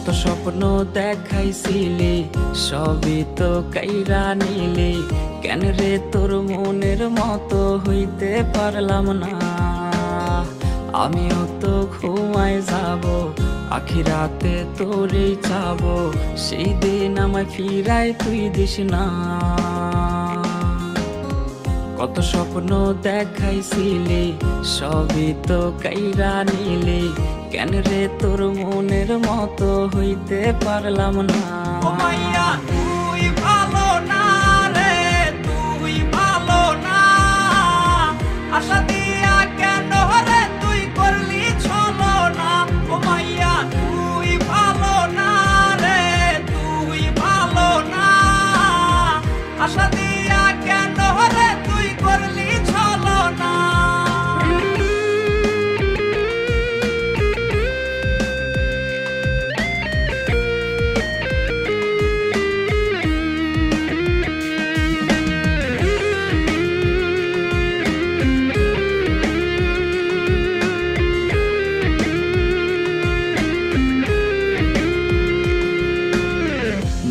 কত স্বপ্ন দেখাইছিলি সবই তো কাইরা নিলি, কেন রে তোর মনের মতো হইতে পারলাম না। আমিও তো ঘুমায় যাব, আখিরাতে তোরেই চাবো, সেই দিন আমায় ফিরাই তুই দিস না। কত স্বপ্ন দেখাইছিলি সবই তো কাইরা নিলি, কেন রে তোর মনের মতো হইতে পারলাম না। ও মাইয়া তুই ভালো না রে, তুই ভালো না, আশা দিয়া কেন রে তুই করলি ছলো না। ও মাইয়া তুই ভালো না রে, তুই ভালো না, আশা দিয়া কেন রে তুই করলি ছলো না।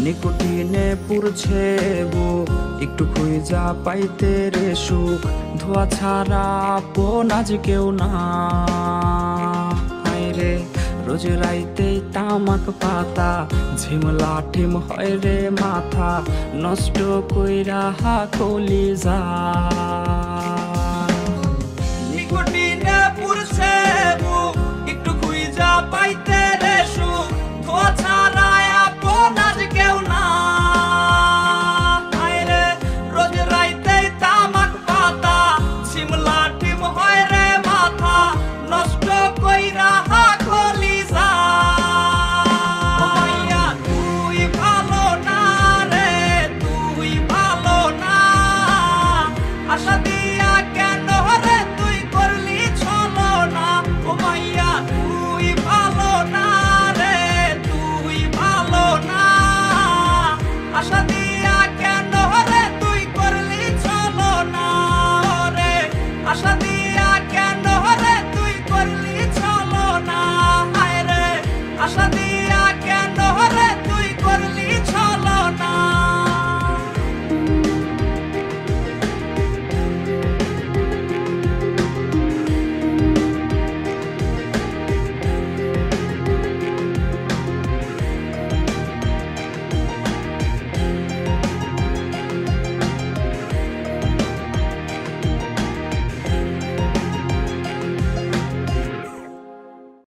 নিকোটিনে পুরছে বুক, একটু খুঁজা পাইতে রে সুখ, ধোয়া ছাড়া আপন আজ কেউ না। হায় রে রোজ রাইতেই তামাক পাতা, ঝিমলা ঠিম হয় রে মাথা, নষ্ট কইরা কলিজা।